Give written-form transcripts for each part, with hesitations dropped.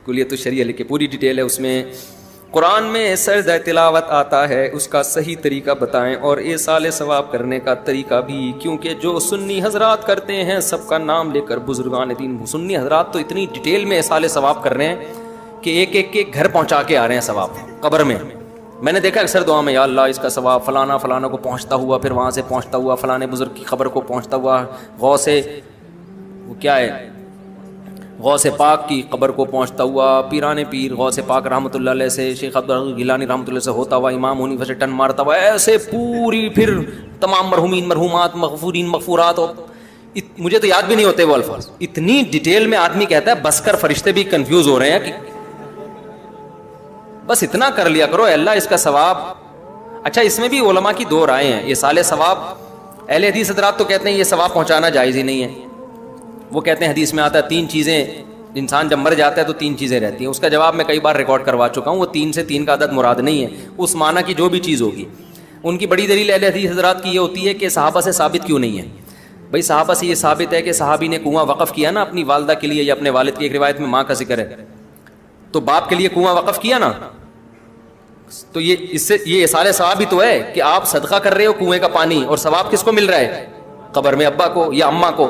کلیت الشریعہ لکھ کے پوری ڈیٹیل ہے اس میں. قرآن میں سرد تلاوت آتا ہے, اس کا صحیح طریقہ بتائیں اور ایصال ثواب کرنے کا طریقہ بھی, کیونکہ جو سنی حضرات کرتے ہیں سب کا نام لے کر بزرگان دین. سنی حضرات تو اتنی ڈیٹیل میں ایصال ثواب کر رہے ہیں کہ ایک ایک کے گھر پہنچا کے آ رہے ہیں ثواب قبر میں. میں نے دیکھا اکثر دعا میں, یا اللہ اس کا ثواب فلانا فلانا کو پہنچتا ہوا, پھر وہاں سے پہنچتا ہوا فلانے بزرگ کی قبر کو پہنچتا ہوا, غوث وہ کیا ہے غوث پاک کی قبر کو پہنچتا ہوا, پیران پیر غوث پاک رحمۃ اللہ علیہ سے, شیخ عبدالغنی گیلانی رحمۃ اللہ سے ہوتا ہوا, امام حنیفہ سے ٹن مارتا ہوا, ایسے پوری پھر تمام مرحومین مرحومات مغفورین مغفورات. مجھے تو یاد بھی نہیں ہوتے وہ الفاظ, اتنی ڈیٹیل میں آدمی کہتا ہے بس کر, فرشتے بھی کنفیوز ہو رہے ہیں کہ بس اتنا کر لیا کرو اللہ اس کا ثواب. اچھا اس میں بھی علماء کی دو رائے ہیں. یہ سال ثواب اہل حدیث حضرات تو کہتے ہیں یہ ثواب پہنچانا جائز ہی نہیں ہے. وہ کہتے ہیں حدیث میں آتا ہے 3 چیزیں, انسان جب مر جاتا ہے تو 3 چیزیں رہتی ہیں. اس کا جواب میں کئی بار ریکارڈ کروا چکا ہوں. وہ 3 سے 3 کا عدد مراد نہیں ہے, اس معنی کی جو بھی چیز ہوگی. ان کی بڑی دلیل اہل حدیث حضرات کی یہ ہوتی ہے کہ صحابہ سے ثابت کیوں نہیں ہے. بھائی صحابہ سے یہ ثابت ہے کہ صحابی نے کنواں وقف کیا نا اپنی والدہ کے لیے یا اپنے والد کی, ایک روایت میں ماں کا ذکر ہے, تو باپ کے لیے کنواں وقف کیا نا, تو یہ اس سے یہ ایصال ثواب ہی تو ہے کہ آپ صدقہ کر رہے ہو کنویں کا پانی, اور ثواب کس کو مل رہا ہے, قبر میں ابا کو یا اماں کو.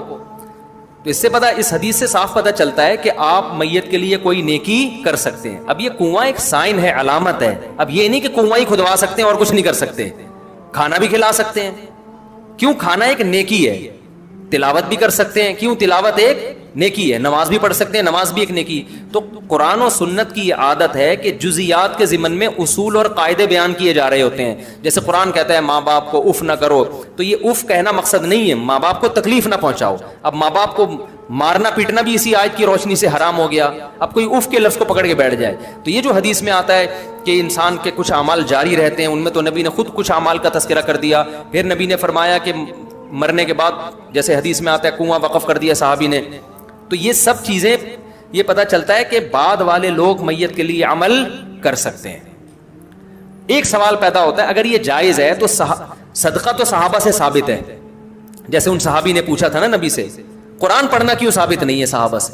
تو اس سے پتہ, اس حدیث سے صاف پتہ چلتا ہے کہ آپ میت کے لیے کوئی نیکی کر سکتے ہیں. اب یہ کنواں ایک سائن ہے, علامت ہے. اب یہ نہیں کہ کنواں ہی کھدوا سکتے ہیں اور کچھ نہیں کر سکتے. کھانا بھی کھلا سکتے ہیں, کیوں, کھانا ایک نیکی ہے. تلاوت بھی کر سکتے ہیں, کیوں, تلاوت ایک نیکی ہے. نماز بھی پڑھ سکتے ہیں, نماز بھی ایک نیکی. تو قرآن و سنت کی یہ عادت ہے کہ جزیات کے ضمن میں اصول اور قاعدے بیان کیے جا رہے ہوتے ہیں. جیسے قرآن کہتا ہے ماں باپ کو اف نہ کرو, تو یہ اف کہنا مقصد نہیں ہے, ماں باپ کو تکلیف نہ پہنچاؤ. اب ماں باپ کو مارنا پیٹنا بھی اسی آیت کی روشنی سے حرام ہو گیا. اب کوئی اف کے لفظ کو پکڑ کے بیٹھ جائے. تو یہ جو حدیث میں آتا ہے کہ انسان کے کچھ اعمال جاری رہتے ہیں, ان میں تو نبی نے خود کچھ اعمال کا تذکرہ کر دیا. پھر نبی نے فرمایا کہ مرنے کے بعد جیسے حدیث میں آتا ہے کنواں وقف کر دیا صحابی نے. تو یہ سب چیزیں یہ پتہ چلتا ہے کہ بعد والے لوگ میت کے لیے عمل کر سکتے ہیں. ایک سوال پیدا ہوتا ہے, اگر یہ جائز ہے تو صدقہ تو صحابہ سے ثابت ہے. جیسے ان صحابی نے پوچھا تھا نا نبی سے, قرآن پڑھنا کیوں ثابت نہیں ہے صحابہ سے,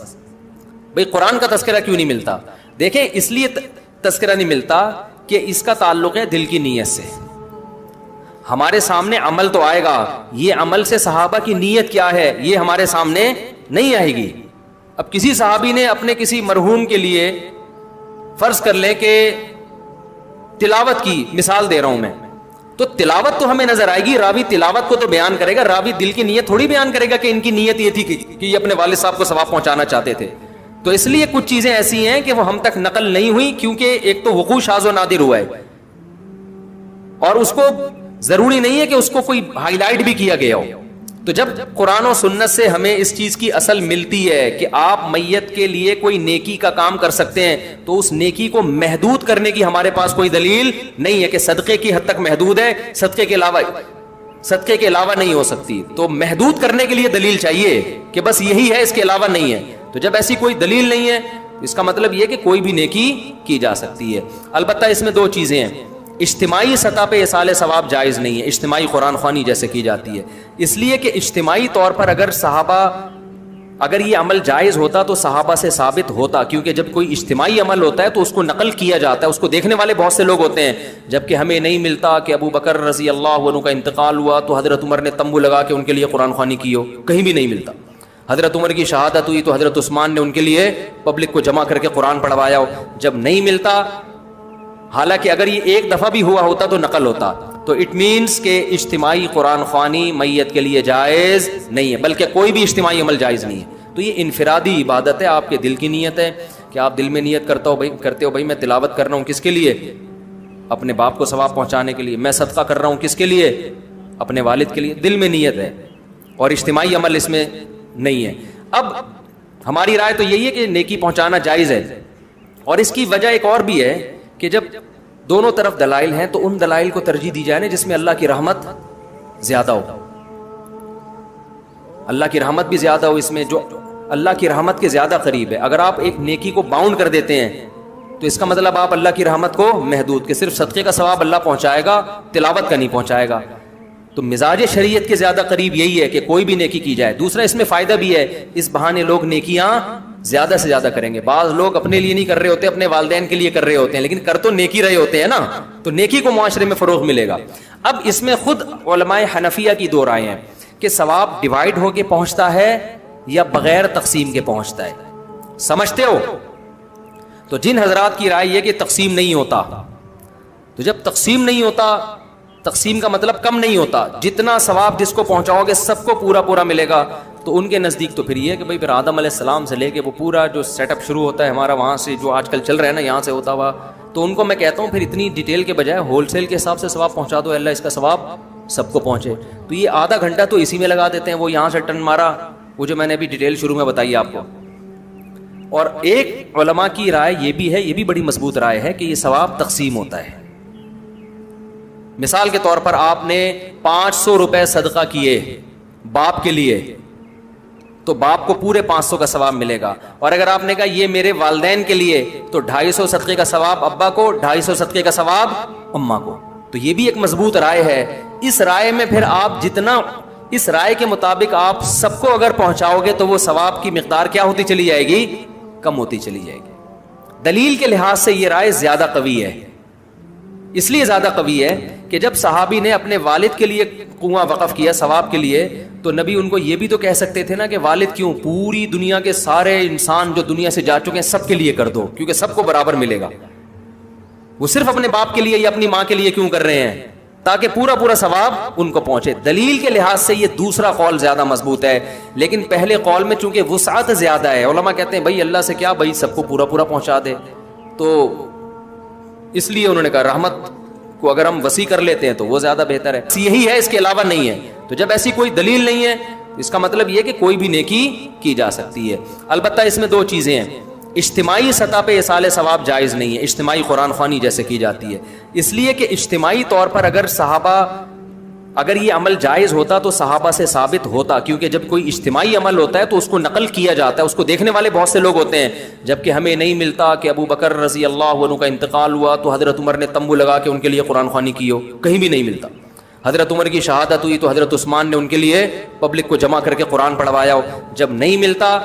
بھئی قرآن کا تذکرہ کیوں نہیں ملتا. دیکھیں اس لیے تذکرہ نہیں ملتا کہ اس کا تعلق ہے دل کی نیت سے. ہمارے سامنے عمل تو آئے گا, یہ عمل سے صحابہ کی نیت کیا ہے یہ ہمارے سامنے نہیں آئے گی. اب کسی صحابی نے اپنے کسی مرحوم کے لیے فرض کر لیں کہ تلاوت کی, مثال دے رہا ہوں میں, تو تلاوت تو ہمیں نظر آئے گی, راوی تلاوت کو تو بیان کرے گا, راوی دل کی نیت تھوڑی بیان کرے گا کہ ان کی نیت یہ تھی کہ یہ اپنے والد صاحب کو ثواب پہنچانا چاہتے تھے. تو اس لیے کچھ چیزیں ایسی ہیں کہ وہ ہم تک نقل نہیں ہوئی, کیونکہ ایک تو وقوع شاذ و نادر ہوا ہے, اور اس کو ضروری نہیں ہے کہ اس کو کوئی ہائی لائٹ بھی کیا گیا ہو. تو جب قرآن و سنت سے ہمیں اس چیز کی اصل ملتی ہے کہ آپ میت کے لیے کوئی نیکی کا کام کر سکتے ہیں, تو اس نیکی کو محدود کرنے کی ہمارے پاس کوئی دلیل نہیں ہے کہ صدقے کی حد تک محدود ہے, صدقے کے علاوہ نہیں ہو سکتی. تو محدود کرنے کے لیے دلیل چاہیے کہ بس یہی ہے, اس کے علاوہ نہیں ہے. تو جب ایسی کوئی دلیل نہیں ہے, اس کا مطلب یہ کہ کوئی بھی نیکی کی جا سکتی ہے. البتہ اس میں 2 چیزیں ہیں. اجتماعی سطح پہ ایصال ثواب جائز نہیں ہے, اجتماعی قرآن خوانی جیسے کی جاتی ہے. اس لیے کہ اجتماعی طور پر اگر یہ عمل جائز ہوتا تو صحابہ سے ثابت ہوتا, کیونکہ جب کوئی اجتماعی عمل ہوتا ہے تو اس کو نقل کیا جاتا ہے, اس کو دیکھنے والے بہت سے لوگ ہوتے ہیں. جبکہ ہمیں نہیں ملتا کہ ابو بکر رضی اللہ عنہ کا انتقال ہوا تو حضرت عمر نے تمبو لگا کے ان کے لیے قرآن خوانی کی ہو, کہیں بھی نہیں ملتا. حضرت عمر کی شہادت ہوئی تو حضرت عثمان نے ان کے لیے پبلک کو جمع کر کے قرآن پڑھوایا ہو, جب نہیں ملتا. حالانکہ اگر یہ ایک دفعہ بھی ہوا ہوتا تو نقل ہوتا. تو اٹ مینس کہ اجتماعی قرآن خوانی میت کے لیے جائز نہیں ہے, بلکہ کوئی بھی اجتماعی عمل جائز نہیں ہے. تو یہ انفرادی عبادت ہے, آپ کے دل کی نیت ہے کہ آپ دل میں نیت کرتے ہو بھائی میں تلاوت کر رہا ہوں کس کے لیے, اپنے باپ کو ثواب پہنچانے کے لیے. میں صدقہ کر رہا ہوں کس کے لیے, اپنے والد کے لیے. دل میں نیت ہے, اور اجتماعی عمل اس میں نہیں ہے. اب ہماری رائے تو یہی ہے کہ نیکی پہنچانا جائز ہے, اور اس کی وجہ ایک اور بھی ہے کہ جب دونوں طرف دلائل ہیں تو ان دلائل کو ترجیح دی جائے نا جس میں اللہ کی رحمت زیادہ ہو. اللہ کی رحمت بھی زیادہ ہو اس میں, جو اللہ کی رحمت کے زیادہ قریب ہے. اگر آپ ایک نیکی کو باؤنڈ کر دیتے ہیں تو اس کا مطلب آپ اللہ کی رحمت کو محدود, کہ صرف صدقے کا ثواب اللہ پہنچائے گا, تلاوت کا نہیں پہنچائے گا. تو مزاج شریعت کے زیادہ قریب یہی ہے کہ کوئی بھی نیکی کی جائے. دوسرا اس میں فائدہ بھی ہے, اس بہانے لوگ نیکیاں زیادہ سے زیادہ کریں گے. بعض لوگ اپنے لیے نہیں کر رہے ہوتے, اپنے والدین کے لیے کر رہے ہوتے ہیں, لیکن کر تو نیکی رہے ہوتے ہیں نا, تو نیکی کو معاشرے میں فروغ ملے گا. اب اس میں خود علماء حنفیہ کی دو رائے ہیں کہ ثواب ڈیوائیڈ ہو کے پہنچتا ہے یا بغیر تقسیم کے پہنچتا ہے. سمجھتے ہو؟ تو جن حضرات کی رائے یہ کہ تقسیم نہیں ہوتا, تو جب تقسیم نہیں ہوتا, تقسیم کا مطلب کم نہیں ہوتا, جتنا ثواب جس کو پہنچاؤ گے سب کو پورا پورا ملے گا, تو ان کے نزدیک تو پھر یہ ہے کہ بھائی پھر آدم علیہ السلام سے لے کے وہ پورا جو سیٹ اپ شروع ہوتا ہے ہمارا وہاں سے جو آج کل چل رہا ہے نا یہاں سے ہوتا ہوا, تو ان کو میں کہتا ہوں پھر اتنی ڈیٹیل کے بجائے ہول سیل کے حساب سے ثواب پہنچا دو, اللہ اس کا ثواب سب کو پہنچے. تو یہ آدھا گھنٹہ تو اسی میں لگا دیتے ہیں, وہ یہاں سے ٹرن مارا, وہ جو میں نے ابھی ڈیٹیل شروع میں بتائی آپ کو. اور ایک علماء کی رائے یہ بھی ہے, یہ بھی بڑی مضبوط رائے ہے کہ یہ ثواب تقسیم ہوتا ہے. مثال کے طور پر آپ نے 500 روپے صدقہ کیے باپ کے لیے, تو باپ کو پورے 500 کا ثواب ملے گا. اور اگر آپ نے کہا یہ میرے والدین کے لیے, تو 250 صدقے کا ثواب ابا کو, 250 صدقے کا ثواب اماں کو. تو یہ بھی ایک مضبوط رائے ہے. اس رائے میں پھر آپ جتنا, اس رائے کے مطابق آپ سب کو اگر پہنچاؤ گے تو وہ ثواب کی مقدار کیا ہوتی چلی جائے گی؟ کم ہوتی چلی جائے گی. دلیل کے لحاظ سے یہ رائے زیادہ قوی ہے. اس لیے زیادہ قوی ہے کہ جب صحابی نے اپنے والد کے لیے کنواں وقف کیا ثواب کے لیے, تو نبی ان کو یہ بھی تو کہہ سکتے تھے نا کہ والد کیوں, پوری دنیا کے سارے انسان جو دنیا سے جا چکے ہیں سب کے لیے کر دو, کیونکہ سب کو برابر ملے گا. وہ صرف اپنے باپ کے لیے یا اپنی ماں کے لیے کیوں کر رہے ہیں؟ تاکہ پورا پورا ثواب ان کو پہنچے. دلیل کے لحاظ سے یہ دوسرا قول زیادہ مضبوط ہے, لیکن پہلے قول میں چونکہ وسعت زیادہ ہے, علماء کہتے ہیں بھائی اللہ سے کیا, بھائی سب کو پورا پورا پہنچا دے, تو اس لیے انہوں نے کہا رحمت کو اگر ہم وسیع کر لیتے ہیں تو وہ زیادہ بہتر ہے. یہی ہے, اس کے علاوہ نہیں ہے. تو جب ایسی کوئی دلیل نہیں ہے, اس کا مطلب یہ کہ کوئی بھی نیکی کی جا سکتی ہے. البتہ اس میں دو چیزیں ہیں. اجتماعی سطح پہ اصال ثواب جائز نہیں ہے, اجتماعی قرآن خوانی جیسے کی جاتی ہے, اس لیے کہ اجتماعی طور پر اگر صحابہ, اگر یہ عمل جائز ہوتا تو صحابہ سے ثابت ہوتا, کیونکہ جب کوئی اجتماعی عمل ہوتا ہے تو اس کو نقل کیا جاتا ہے, اس کو دیکھنے والے بہت سے لوگ ہوتے ہیں. جبکہ ہمیں نہیں ملتا کہ ابو بکر رضی اللہ عنہ کا انتقال ہوا تو حضرت عمر نے تمبو لگا کے ان کے لیے قرآن خوانی کی ہو, کہیں بھی نہیں ملتا. حضرت عمر کی شہادت ہوئی تو حضرت عثمان نے ان کے لیے پبلک کو جمع کر کے قرآن پڑھوایا ہو, جب نہیں ملتا.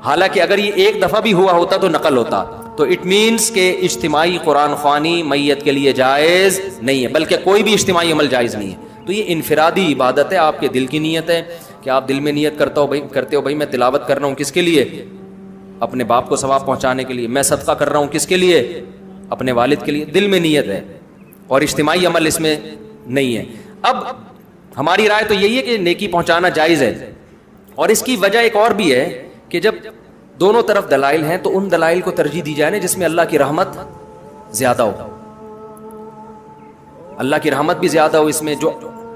حالانکہ اگر یہ ایک دفعہ بھی ہوا ہوتا تو نقل ہوتا. تو اٹ مینس کہ اجتماعی قرآن خوانی میت کے لیے جائز نہیں ہے, بلکہ کوئی بھی اجتماعی عمل جائز نہیں ہے. تو یہ انفرادی عبادت ہے, آپ کے دل کی نیت ہے کہ آپ دل میں نیت کرتے ہو بھائی میں تلاوت کر رہا ہوں کس کے لیے, اپنے باپ کو ثواب پہنچانے کے لیے. میں صدقہ کر رہا ہوں کس کے لیے, اپنے والد کے لیے. دل میں نیت ہے, اور اجتماعی عمل اس میں نہیں ہے. اب ہماری رائے تو یہی ہے کہ نیکی پہنچانا جائز ہے, اور اس کی وجہ ایک اور بھی ہے کہ جب دونوں طرف دلائل ہیں تو ان دلائل کو ترجیح دی جائے نا جس میں اللہ کی رحمت زیادہ ہو. اللہ کی رحمت بھی زیادہ ہو اس میں, جو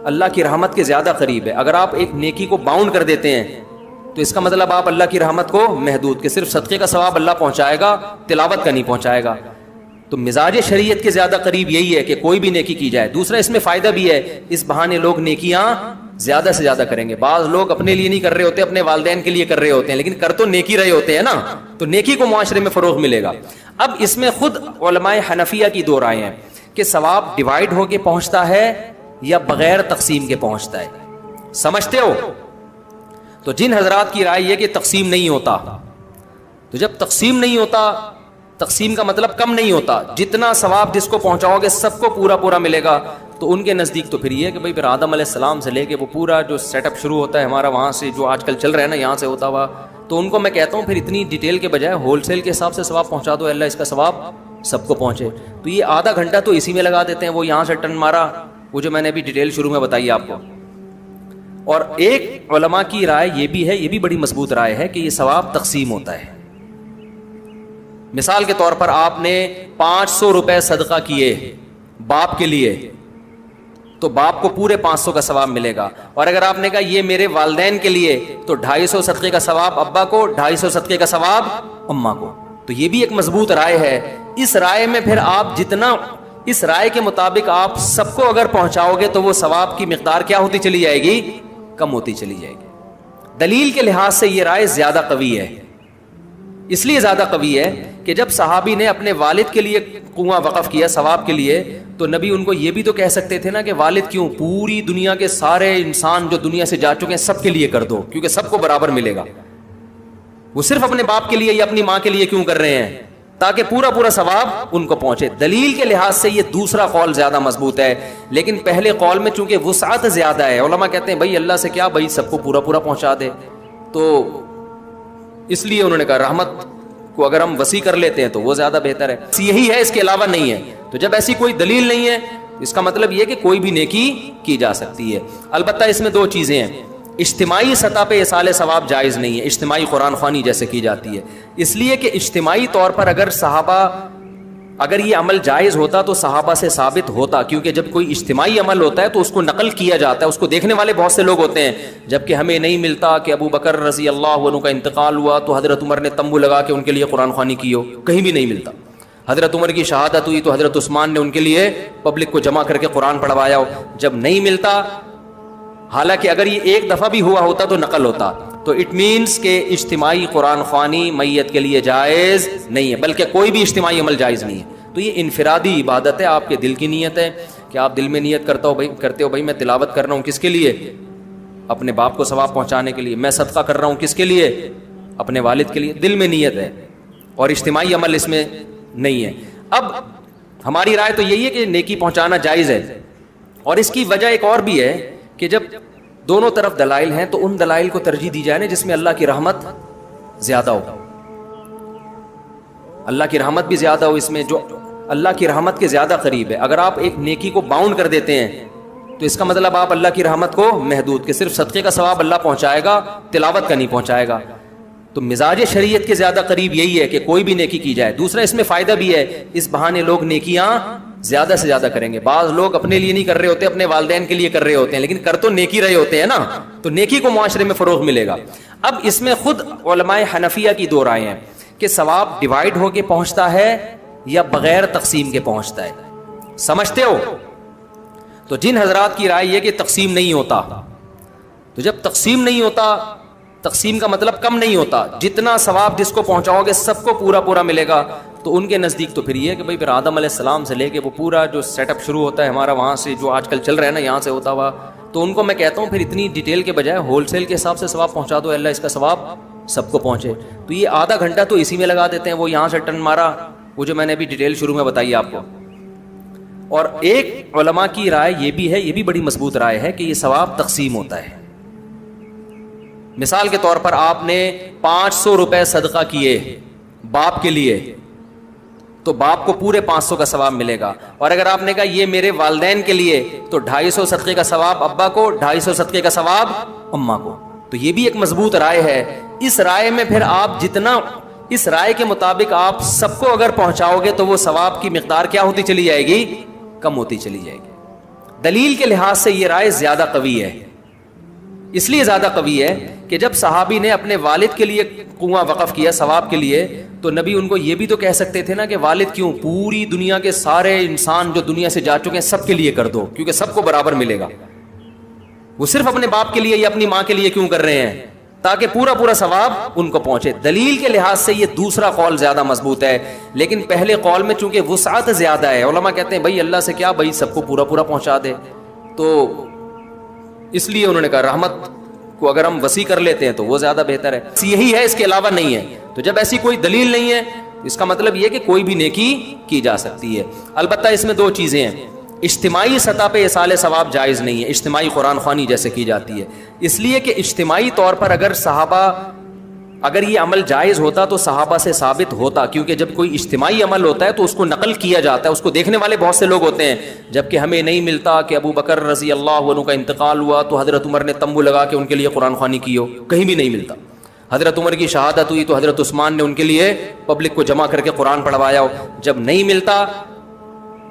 اللہ کی رحمت کے زیادہ قریب ہے. اگر آپ ایک نیکی کو باؤنڈ کر دیتے ہیں تو اس کا مطلب آپ اللہ کی رحمت کو محدود, کہ صرف صدقے کا ثواب اللہ پہنچائے گا, تلاوت کا نہیں پہنچائے گا. تو مزاج شریعت کے زیادہ قریب یہی ہے کہ کوئی بھی نیکی کی جائے. دوسرا اس میں فائدہ بھی ہے, اس بہانے لوگ نیکیاں زیادہ سے زیادہ کریں گے. بعض لوگ اپنے لیے نہیں کر رہے ہوتے, اپنے والدین کے لیے کر رہے ہوتے ہیں, لیکن کر تو نیکی رہے ہوتے ہیں نا, تو نیکی کو معاشرے میں فروغ ملے گا. اب اس میں خود علماء حنفیہ کی دو رائے ہیں کہ ثواب ڈیوائیڈ ہو کے پہنچتا ہے یا بغیر تقسیم کے پہنچتا ہے. سمجھتے ہو؟ تو جن حضرات کی رائے یہ کہ تقسیم نہیں ہوتا, تو جب تقسیم نہیں ہوتا, تقسیم کا مطلب کم نہیں ہوتا, جتنا ثواب جس کو پہنچاؤ گے سب کو پورا پورا ملے گا, تو ان کے نزدیک تو پھر یہ ہے کہ بھائی پھر آدم علیہ السلام سے لے کے وہ پورا جو سیٹ اپ شروع ہوتا ہے ہمارا وہاں سے جو آج کل چل رہا ہے نا یہاں سے ہوتا ہوا, تو ان کو میں کہتا ہوں پھر اتنی ڈیٹیل کے بجائے ہول سیل کے حساب سے ثواب پہنچا دو, اللہ اس کا ثواب سب کو پہنچے. تو یہ آدھا گھنٹہ تو اسی میں لگا دیتے ہیں, وہ یہاں سے ٹرن مارا, وہ جو میں نے ابھی ڈیٹیل شروع میں بتائی آپ کو. اور ایک علماء کی رائے یہ بھی ہے, یہ بھی بڑی مضبوط رائے ہے کہ یہ ثواب تقسیم ہوتا ہے. مثال کے طور پر آپ نے 500 روپے صدقہ کیے باپ کے لیے, تو باپ کو پورے 500 کا ثواب ملے گا. اور اگر آپ نے کہا یہ میرے والدین کے لیے, تو 250 صدقے کا ثواب ابا کو, 250 صدقے کا ثواب اماں کو. تو یہ بھی ایک مضبوط رائے ہے. اس رائے میں پھر آپ جتنا, اس رائے کے مطابق آپ سب کو اگر پہنچاؤ گے تو وہ ثواب کی مقدار کیا ہوتی چلی جائے گی؟ کم ہوتی چلی جائے گی. دلیل کے لحاظ سے یہ رائے زیادہ قوی ہے. اس لیے زیادہ قوی ہے کہ جب صحابی نے اپنے والد کے لیے کنواں وقف کیا ثواب کے لیے, تو نبی ان کو یہ بھی تو کہہ سکتے تھے نا کہ والد کیوں, پوری دنیا کے سارے انسان جو دنیا سے جا چکے ہیں سب کے لیے کر دو, کیونکہ سب کو برابر ملے گا. وہ صرف اپنے باپ کے لیے یا اپنی ماں کے لیے کیوں کر رہے ہیں؟ تاکہ پورا پورا ثواب ان کو پہنچے. دلیل کے لحاظ سے یہ دوسرا قول زیادہ مضبوط ہے, لیکن پہلے قول میں چونکہ وسعت زیادہ ہے, علماء کہتے ہیں بھائی اللہ سے کیا, بھائی سب کو پورا پورا پہنچا دے, تو اس لیے انہوں نے کہا رحمت کو اگر ہم وسیع کر لیتے ہیں تو وہ زیادہ بہتر ہے. یہی ہے, اس کے علاوہ نہیں ہے. تو جب ایسی کوئی دلیل نہیں ہے اس کا مطلب یہ کہ کوئی بھی نیکی کی جا سکتی ہے. البتہ اس میں دو چیزیں ہیں. اجتماعی سطح پہ ایصال ثواب جائز نہیں ہے, اجتماعی قرآن خوانی جیسے کی جاتی ہے, اس لیے کہ اجتماعی طور پر اگر یہ عمل جائز ہوتا تو صحابہ سے ثابت ہوتا, کیونکہ جب کوئی اجتماعی عمل ہوتا ہے تو اس کو نقل کیا جاتا ہے, اس کو دیکھنے والے بہت سے لوگ ہوتے ہیں. جبکہ ہمیں نہیں ملتا کہ ابو بکر رضی اللہ عنہ کا انتقال ہوا تو حضرت عمر نے تمبو لگا کے ان کے لیے قرآن خوانی کی ہو, کہیں بھی نہیں ملتا. حضرت عمر کی شہادت ہوئی تو حضرت عثمان نے ان کے لیے پبلک کو جمع کر کے قرآن پڑھوایا ہو, جب نہیں ملتا. حالانکہ اگر یہ ایک دفعہ بھی ہوا ہوتا تو نقل ہوتا. تو اٹ مینس کہ اجتماعی قرآن خوانی میت کے لیے جائز نہیں ہے, بلکہ کوئی بھی اجتماعی عمل جائز نہیں ہے. تو یہ انفرادی عبادت ہے, آپ کے دل کی نیت ہے کہ آپ دل میں نیت کرتے ہو بھائی میں تلاوت کر رہا ہوں کس کے لیے, اپنے باپ کو ثواب پہنچانے کے لیے. میں صدقہ کر رہا ہوں کس کے لیے, اپنے والد کے لیے. دل میں نیت ہے, اور اجتماعی عمل اس میں نہیں ہے. اب ہماری رائے تو یہی ہے کہ نیکی پہنچانا جائز ہے, اور اس کی وجہ ایک اور بھی ہے کہ جب دونوں طرف دلائل ہیں تو ان دلائل کو ترجیح دی جائے نا جس میں اللہ کی رحمت زیادہ ہو. اللہ کی رحمت بھی زیادہ ہو اس میں, جو اللہ کی رحمت کے زیادہ قریب ہے. اگر آپ ایک نیکی کو باؤنڈ کر دیتے ہیں تو اس کا مطلب آپ اللہ کی رحمت کو محدود, کہ صرف صدقے کا ثواب اللہ پہنچائے گا, تلاوت کا نہیں پہنچائے گا. تو مزاج شریعت کے زیادہ قریب یہی ہے کہ کوئی بھی نیکی کی جائے. دوسرا اس میں فائدہ بھی ہے, اس بہانے لوگ نیکیاں زیادہ سے زیادہ کریں گے. بعض لوگ اپنے لیے نہیں کر رہے ہوتے, اپنے والدین کے لیے کر رہے ہوتے ہیں, لیکن کر تو نیکی رہے ہوتے ہیں نا, تو نیکی کو معاشرے میں فروغ ملے گا. اب اس میں خود علماء حنفیہ کی دو رائے ہیں کہ ثواب ڈیوائیڈ ہو کے پہنچتا ہے یا بغیر تقسیم کے پہنچتا ہے. سمجھتے ہو؟ تو جن حضرات کی رائے یہ کہ تقسیم نہیں ہوتا, تو جب تقسیم نہیں ہوتا, تقسیم کا مطلب کم نہیں ہوتا, جتنا ثواب جس کو پہنچاؤ گے سب کو پورا پورا ملے گا, تو ان کے نزدیک تو پھر یہ ہے کہ بھائی پھر آدم علیہ السلام سے لے کے وہ پورا جو سیٹ اپ شروع ہوتا ہے ہمارا وہاں سے جو آج کل چل رہا ہے نا یہاں سے ہوتا ہوا, تو ان کو میں کہتا ہوں پھر اتنی ڈیٹیل کے بجائے ہول سیل کے حساب سے ثواب پہنچا دو, اللہ اس کا ثواب سب کو پہنچے. تو یہ آدھا گھنٹہ تو اسی میں لگا دیتے ہیں, وہ یہاں سے ٹن مارا, وہ جو میں نے ابھی ڈیٹیل شروع میں بتائی آپ کو. اور ایک علماء کی رائے یہ بھی ہے, یہ بھی بڑی مضبوط رائے ہے کہ یہ ثواب تقسیم ہوتا ہے. مثال کے طور پر آپ نے 500 روپے صدقہ کیے باپ کے لیے, تو باپ کو پورے 500 کا ثواب ملے گا. اور اگر آپ نے کہا یہ میرے والدین کے لیے, تو 250 صدقے کا ثواب ابا کو, 250 صدقے کا ثواب اماں کو. تو یہ بھی ایک مضبوط رائے ہے. اس رائے میں پھر آپ جتنا, اس رائے کے مطابق آپ سب کو اگر پہنچاؤ گے تو وہ ثواب کی مقدار کیا ہوتی چلی جائے گی, کم ہوتی چلی جائے گی. دلیل کے لحاظ سے یہ رائے زیادہ قوی ہے. اس لیے زیادہ قوی ہے کہ جب صحابی نے اپنے والد کے لیے کنواں وقف کیا ثواب کے لیے, تو نبی ان کو یہ بھی تو کہہ سکتے تھے نا کہ والد کیوں, پوری دنیا کے سارے انسان جو دنیا سے جا چکے ہیں سب کے لیے کر دو, کیونکہ سب کو برابر ملے گا. وہ صرف اپنے باپ کے لیے یا اپنی ماں کے لیے کیوں کر رہے ہیں, تاکہ پورا پورا ثواب ان کو پہنچے. دلیل کے لحاظ سے یہ دوسرا قول زیادہ مضبوط ہے, لیکن پہلے قول میں چونکہ وسعت زیادہ ہے, علماء کہتے ہیں بھائی اللہ سے کیا, بھائی سب کو پورا پورا پہنچا دے, تو اس لیے انہوں نے کہا رحمت کو اگر ہم وسیع کر لیتے ہیں تو وہ زیادہ بہتر ہے. یہی ہے, اس کے علاوہ نہیں ہے. تو جب ایسی کوئی دلیل نہیں ہے اس کا مطلب یہ کہ کوئی بھی نیکی کی جا سکتی ہے. البتہ اس میں دو چیزیں ہیں. اجتماعی سطح پہ ایصال ثواب جائز نہیں ہے, اجتماعی قرآن خوانی جیسے کی جاتی ہے, اس لیے کہ اجتماعی طور پر اگر یہ عمل جائز ہوتا تو صحابہ سے ثابت ہوتا, کیونکہ جب کوئی اجتماعی عمل ہوتا ہے تو اس کو نقل کیا جاتا ہے, اس کو دیکھنے والے بہت سے لوگ ہوتے ہیں. جبکہ ہمیں نہیں ملتا کہ ابو بکر رضی اللہ عنہ کا انتقال ہوا تو حضرت عمر نے تمبو لگا کے ان کے لیے قرآن خوانی کی ہو, کہیں بھی نہیں ملتا. حضرت عمر کی شہادت ہوئی تو حضرت عثمان نے ان کے لیے پبلک کو جمع کر کے قرآن پڑھوایا ہو, جب نہیں ملتا.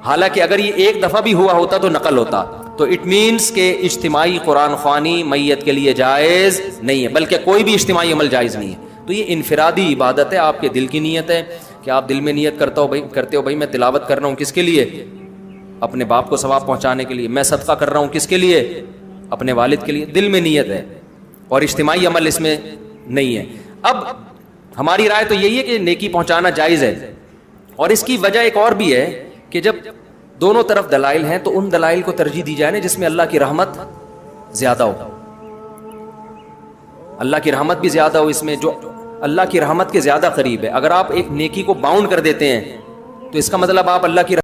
حالانکہ اگر یہ ایک دفعہ بھی ہوا ہوتا تو نقل ہوتا. تو اٹ مینس کہ اجتماعی قرآن خوانی میت کے لیے جائز نہیں ہے, بلکہ کوئی بھی اجتماعی عمل جائز نہیں ہے. تو یہ انفرادی عبادت ہے, آپ کے دل کی نیت ہے کہ آپ دل میں نیت کرتے ہو بھائی میں تلاوت کر رہا ہوں کس کے لیے, اپنے باپ کو ثواب پہنچانے کے لیے. میں صدقہ کر رہا ہوں کس کے لیے, اپنے والد کے لیے. دل میں نیت ہے, اور اجتماعی عمل اس میں نہیں ہے. اب ہماری رائے تو یہی ہے کہ نیکی پہنچانا جائز ہے, اور اس کی وجہ ایک اور بھی ہے کہ جب دونوں طرف دلائل ہیں تو ان دلائل کو ترجیح دی جائے نا جس میں اللہ کی رحمت زیادہ ہو. اللہ کی رحمت بھی زیادہ ہو اس میں, جو اللہ کی رحمت کے زیادہ قریب ہے. اگر آپ ایک نیکی کو باؤنڈ کر دیتے ہیں تو اس کا مطلب آپ اللہ کی